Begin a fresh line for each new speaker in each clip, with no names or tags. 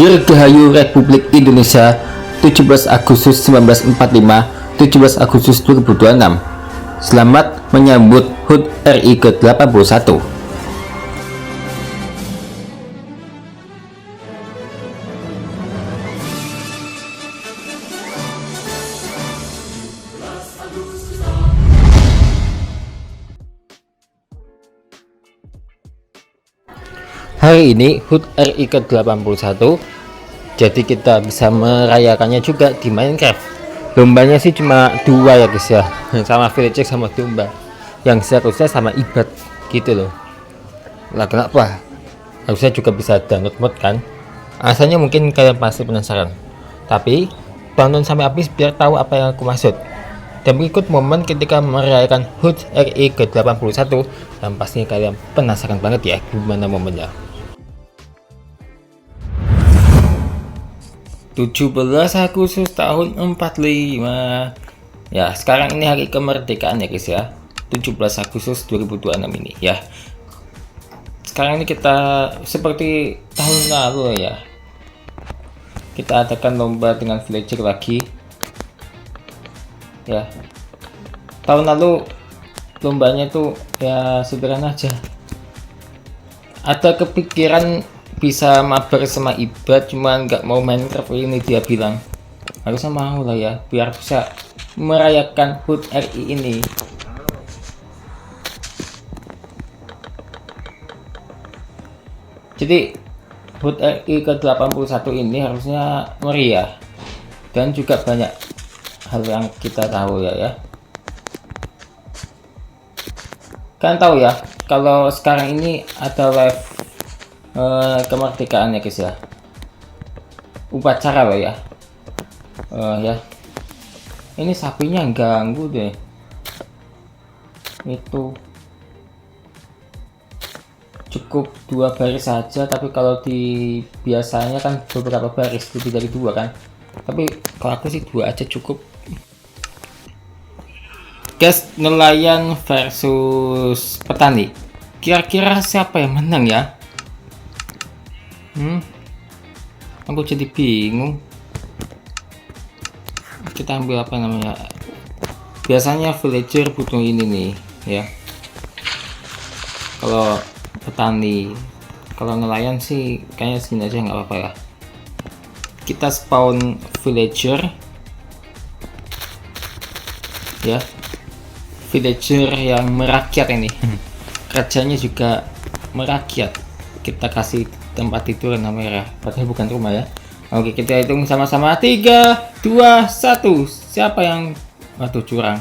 Dirgahayu Republik Indonesia 17 Agustus 1945 17 Agustus 2026. Selamat menyambut HUT RI ke-81. Hari ini HUT RI ke-81, jadi kita bisa merayakannya juga di Minecraft. Lombanya sih cuma 2 ya guys ya, sama villager sama domba, yang seharusnya sama ibad gitu loh. Lah kenapa? Harusnya juga bisa download mod kan. Asalnya mungkin kalian pasti penasaran, tapi tonton sampai habis biar tahu apa yang aku maksud. Dan berikut momen ketika merayakan HUT RI ke-81, dan pastinya kalian penasaran banget ya gimana momennya. 17 Agustus tahun 45 ya, sekarang ini hari kemerdekaan ya guys ya, 17 Agustus 2026 ini ya. Sekarang ini kita seperti tahun lalu ya, kita adakan lomba dengan villager lagi ya. Tahun lalu lombanya tuh ya sederhana aja, ada kepikiran bisa mabar sama ibad, cuman nggak mau Minecraft. Ini dia bilang harusnya mau lah ya, biar bisa merayakan HUT RI ini. Jadi HUT RI ke-81 ini harusnya meriah dan juga banyak hal yang kita tahu ya. Kan tahu ya kalau sekarang ini ada live kemerdekaan ya guys ya, upacara loh ya. Ya ini sapinya ganggu deh, itu cukup 2 baris saja, tapi kalau di biasanya kan beberapa baris, lebih dari 2 kan, tapi kalau aku sih 2 aja cukup guys. Nelayan versus petani, kira-kira siapa yang menang ya? Aku jadi bingung. Kita ambil apa namanya, biasanya villager butuh ini nih ya, kalau petani. Kalau nelayan sih kayaknya segini aja nggak apa-apa ya. Kita spawn villager ya, villager yang merakyat ini. Kerjanya juga merakyat. Kita kasih tempat tidur warna merah, padahal bukan rumah ya. Oke, kita hitung sama-sama, 3, 2, 1. Siapa yang curang?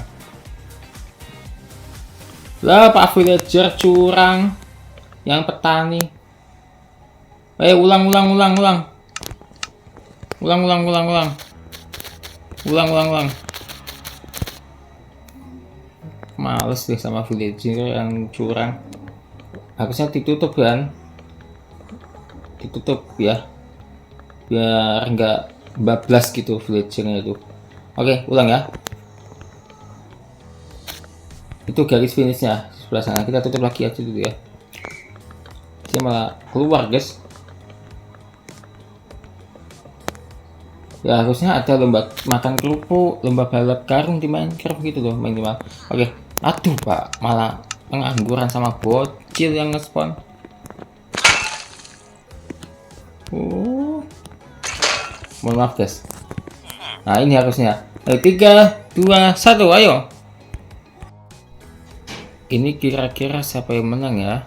Lah Pak villager curang, yang petani. Ulang. Males deh sama villager yang curang. Harusnya ditutup kan, ditutup ya, biar enggak bablas gitu villagernya itu. Oke, ulang ya, itu garis finishnya sebelah sana. Kita tutup lagi aja dulu ya, dia malah keluar guys ya. Harusnya ada lomba makan kerupuk, lomba balap karung di Minecraft gitu loh minimal. Oke, aduh pak, malah pengangguran sama bocil yang nge-spawn. Mohon maaf guys. Nah ini harusnya 3, 2, 1, ayo. Ini kira-kira siapa yang menang ya?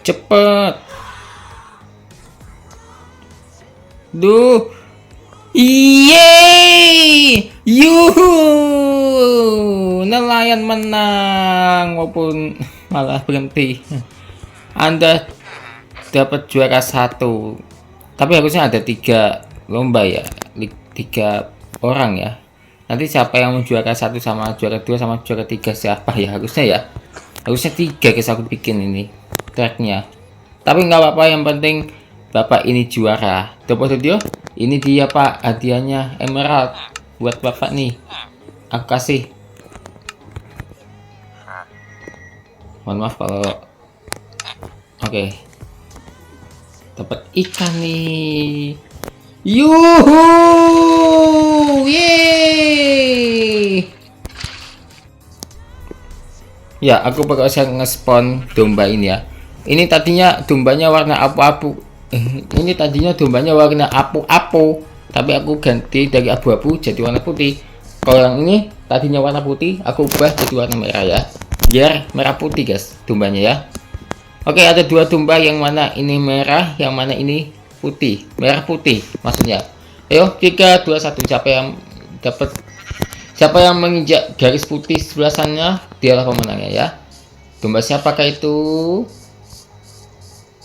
Cepet. Duh. Yeay. Yuhu. Nelayan menang walaupun malah berhenti. Anda dapat juara 1, tapi harusnya ada 3 lomba ya, 3 orang ya. Nanti siapa yang juara 1 sama juara 2 sama juara 3 siapa ya? Harusnya 3 guys, aku bikin ini tracknya. Tapi nggak apa-apa, yang penting bapak ini juara. Dapat video ini dia pak, hadiahnya emerald buat bapak nih, aku kasih. Mohon maaf kalau oke. dapat ikan nih. Yuhu, yeay. Ya, aku bakal nge-spawn domba ini ya. Ini tadinya dombanya warna abu-abu. Ini tadinya dombanya warna apu-apu, tapi aku ganti dari abu-abu jadi warna putih. Kalau yang ini tadinya warna putih, aku ubah jadi warna merah ya. Biar merah putih guys, dombanya ya. Oke, ada dua domba, yang mana ini merah, yang mana ini putih. Merah putih maksudnya. Ayo, 3, 2, 1. Siapa yang menginjak garis putih sebelah sana, dialah pemenangnya ya. Domba siapakah itu?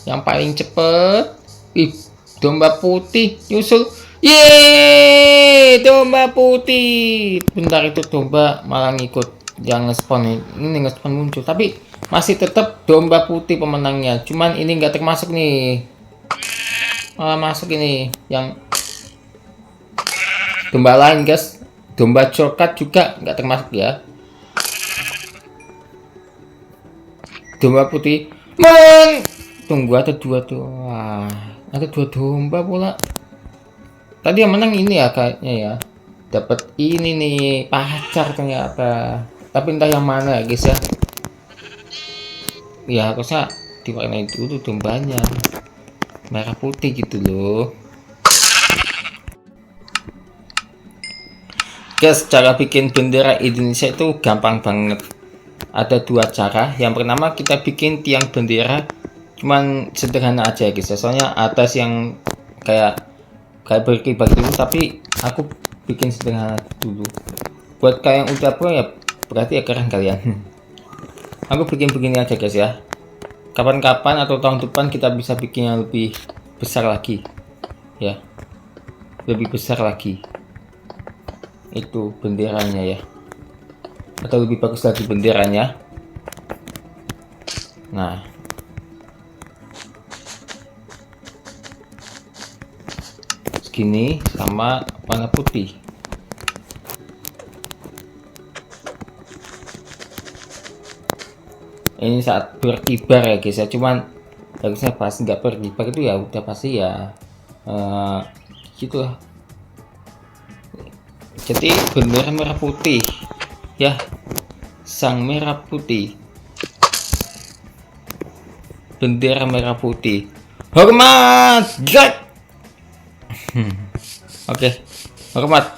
Yang paling cepet? Ih, domba putih nyusul. Yeay, domba putih. Bentar, itu domba malah ngikut yang nge-spawn ini nge-spawn muncul, tapi masih tetap domba putih pemenangnya. Cuman ini nggak termasuk nih. Malah masuk ini yang domba lain guys. Domba coklat juga nggak termasuk ya. Domba putih tunggu, ada dua tuh. Wah, ada dua domba pula. Tadi yang menang ini ya kayaknya ya. Dapat ini nih, pacar ternyata. Tapi entah yang mana ya guys ya. Ya harusnya diwarnai dulu dombanya. Merah putih gitu loh. Guys, cara bikin bendera Indonesia itu gampang banget. Ada dua cara. Yang pertama, kita bikin tiang bendera cuman sederhana aja guys ya. Soalnya atas yang kayak berkibar dulu, tapi aku bikin sederhana dulu. Buat kalian yang udah pro ya berarti ya keren kalian. Aku bikin begini aja guys ya. Kapan-kapan atau tahun depan kita bisa bikin yang lebih besar lagi ya, lebih besar lagi itu benderanya ya, atau lebih bagus lagi benderanya. Nah, segini sama warna putih. Ini saat berkibar ya guys ya, cuman harusnya pas nggak berkibar itu ya udah pasti ya gitu lah. Jadi bendera merah putih ya, sang merah putih, bendera merah putih, hormat Jack. Oke, hormat.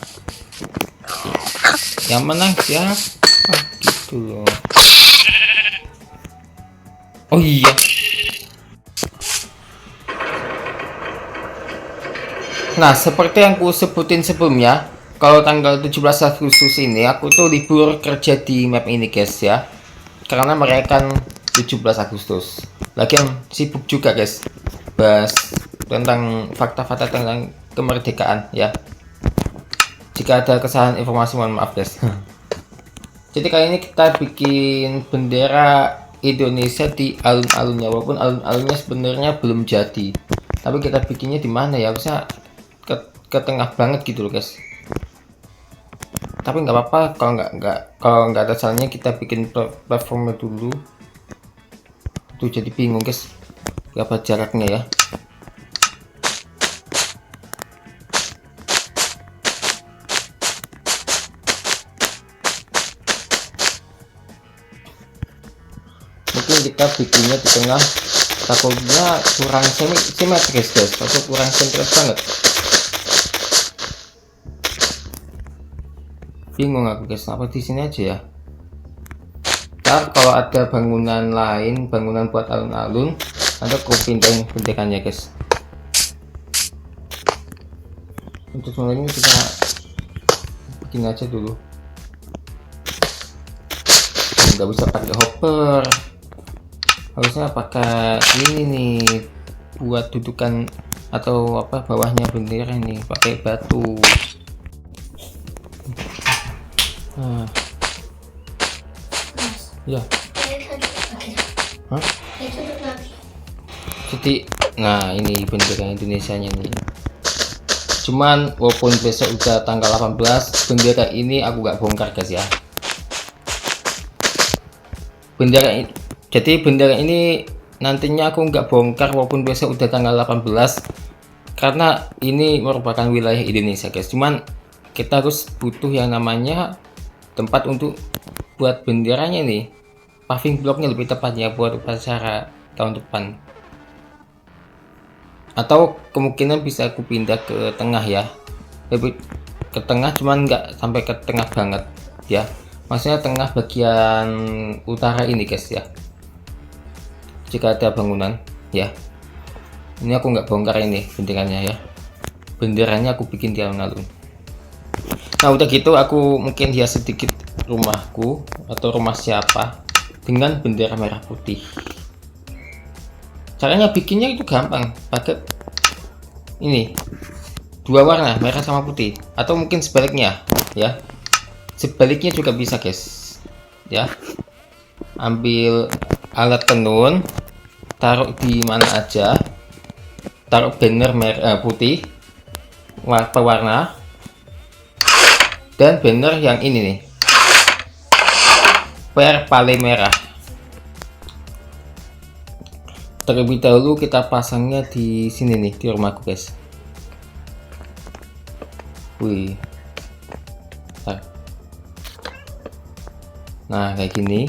Yang menang siapa gitu loh. Oh iya, nah seperti yang ku sebutin sebelumnya, kalau tanggal 17 Agustus ini aku tuh libur kerja di map ini guys ya, karena merayakan 17 Agustus. Lagian sibuk juga guys bahas tentang fakta-fakta tentang kemerdekaan ya. Jika ada kesalahan informasi mohon maaf guys. Jadi kali ini kita bikin bendera Indonesia di alun-alunnya, walaupun alun-alunnya sebenarnya belum jadi, tapi kita bikinnya di mana ya, harusnya ke tengah banget gitu loh guys. Tapi nggak apa-apa, kalau nggak ada salahnya kita bikin platformnya dulu. Tuh jadi bingung guys berapa jaraknya ya. Mungkin kita bikinnya di tengah, takutnya kurang simetris guys, atau kurang simetris banget. Bingung aku guys, apa di sini aja ya. Ntar kalau ada bangunan lain, bangunan buat alun-alun, nanti aku pindahin bendekannya guys. Untuk semuanya kita bikin aja dulu. Nggak bisa pakai hopper, harusnya pakai ini nih buat dudukan atau apa bawahnya bendera ini, pakai batu. Nah, ya. Hah? Jadi, nah ini bendera Indonesianya nih. Cuman walaupun besok udah tanggal 18, bendera ini aku gak bongkar guys ya. Bendera ini nantinya aku nggak bongkar walaupun besok udah tanggal 18, karena ini merupakan wilayah Indonesia guys. Cuman kita harus butuh yang namanya tempat untuk buat benderanya nih, paving blocknya lebih tepatnya, buat upacara tahun depan. Atau kemungkinan bisa aku pindah ke tengah ya, lebih ke tengah, cuman nggak sampai ke tengah banget ya, maksudnya tengah bagian utara ini guys ya, jika ada bangunan ya. Ini aku nggak bongkar ini benderanya ya, benderanya aku bikin di alun-alun. Nah udah gitu aku mungkin hias sedikit rumahku atau rumah siapa dengan bendera merah putih. Caranya bikinnya itu gampang, pakai ini dua warna, merah sama putih, atau mungkin sebaliknya ya, sebaliknya juga bisa guys ya. Ambil alat tenun, taruh di mana aja, taruh banner merah putih warna, dan banner yang ini nih pale merah. Terlebih dahulu kita pasangnya di sini nih, di rumahku guys. Wih, nah kayak gini.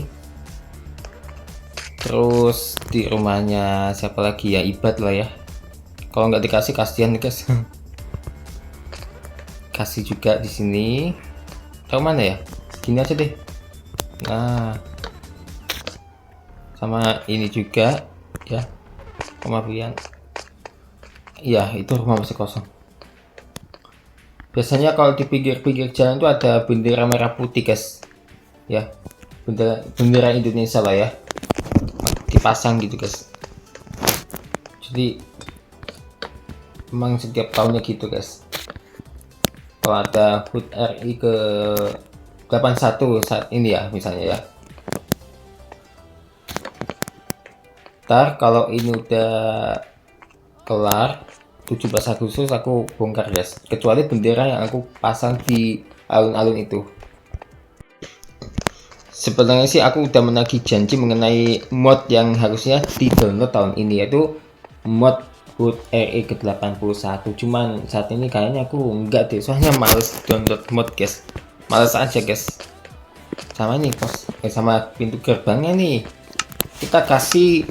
Terus di rumahnya siapa lagi ya, Ibad lah ya, kalau nggak dikasih kasihan nih guys. Kasih juga di sini. Tahu mana ya, gini aja deh. Nah sama ini juga ya, pemafian ya, itu rumah masih kosong. Biasanya kalau di pinggir-pinggir jalan tuh ada bendera merah putih guys ya, bendera Indonesia lah ya, dipasang gitu guys. Jadi memang setiap tahunnya gitu guys, kalau ada HUT RI ke 81 saat ini ya misalnya ya. Ntar kalau ini udah kelar 17 Agustus aku bongkar guys, kecuali bendera yang aku pasang di alun-alun itu. Sebenarnya sih aku udah menagih janji mengenai mod yang harusnya di download tahun ini, yaitu mod HUT RI ke-81. Cuman saat ini kayaknya aku enggak deh, soalnya males download mod guys, males aja guys. Sama ini sama pintu gerbangnya nih, kita kasih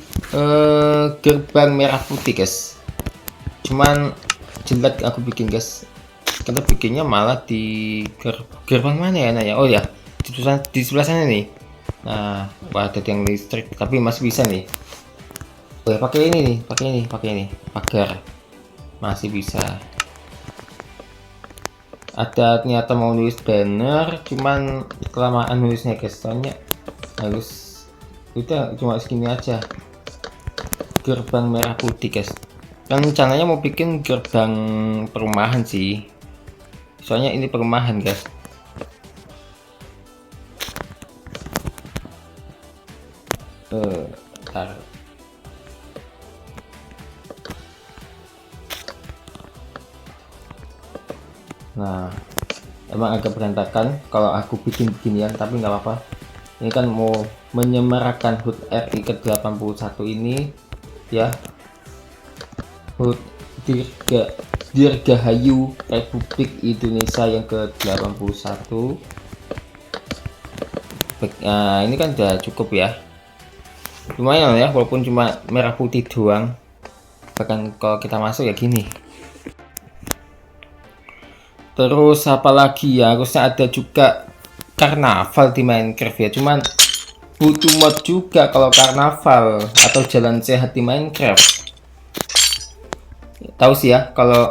gerbang merah putih guys, cuman jelek aku bikin guys. Kita bikinnya malah di gerbang mana ya nanya, oh ya di sebelah sana nih. Nah wah, ada yang listrik tapi masih bisa nih. Oh ya, pakai ini nih, pakai ini pagar masih bisa. Ada ternyata mau nulis banner, cuman kelamaan nulisnya guys, soalnya harus udah cuma segini aja. Gerbang merah putih guys, kan rencananya mau bikin gerbang perumahan sih, soalnya ini perumahan guys. Bentar. Nah emang agak berantakan kalau aku bikin beginian, tapi nggak apa-apa. Ini kan mau menyemarakan HUT RI ke-81 ini ya, HUT Dirgahayu Republik Indonesia yang ke-81. Nah ini kan udah cukup ya, lumayan ya, walaupun cuma merah putih doang. Bahkan kalau kita masuk ya gini. Terus apalagi ya, harusnya ada juga karnaval di Minecraft ya, cuman butuh mod juga kalau karnaval atau jalan sehat di Minecraft. Tahu sih ya, kalau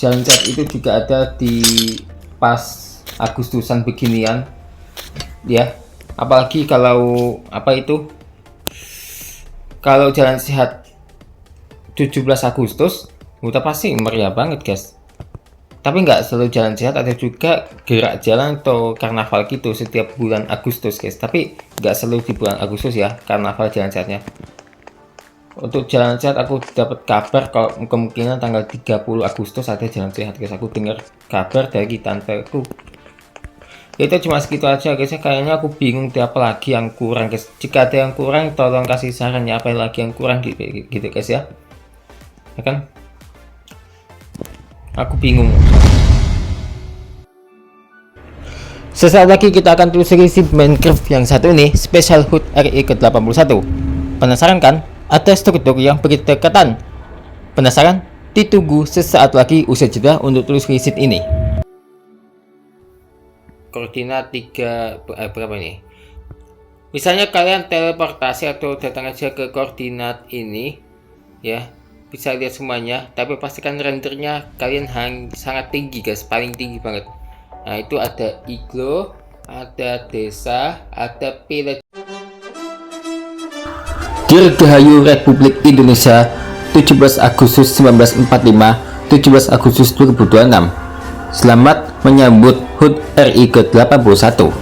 jalan sehat itu juga ada di pas Agustusan beginian ya. Apalagi kalau apa itu, kalau jalan sehat 17 Agustus udah pasti meriah banget guys. Tapi nggak selalu jalan sehat, ada juga gerak jalan atau karnaval gitu setiap bulan Agustus guys, tapi nggak selalu di bulan Agustus ya karnaval jalan sehatnya. Untuk jalan sehat aku dapat kabar kalau kemungkinan tanggal 30 Agustus ada jalan sehat guys. Aku dengar kabar dari tanteku Itu cuma segitu aja guys ya. Kayaknya aku bingung deh, apa lagi yang kurang guys. Jika ada yang kurang tolong kasih saran ya, apa lagi yang kurang gitu guys ya. Ya kan, aku bingung. Sesaat lagi kita akan telusuri si Minecraft yang satu ini, Special HUD RI ke-81. Penasaran kan? Ada struktur yang berdekatan. Penasaran? Ditunggu sesaat lagi usai jeda untuk telusuri seat ini. Koordinat 3 berapa ini? Misalnya kalian teleportasi atau datang aja ke koordinat ini ya, bisa lihat semuanya, tapi pastikan rendernya kalian sangat tinggi guys, paling tinggi banget. Nah itu ada iglo, ada desa, ada village. Dirgahayu Republik Indonesia 17 Agustus 1945, 17 Agustus 2026. Selamat menyambut HUD RI ke-81.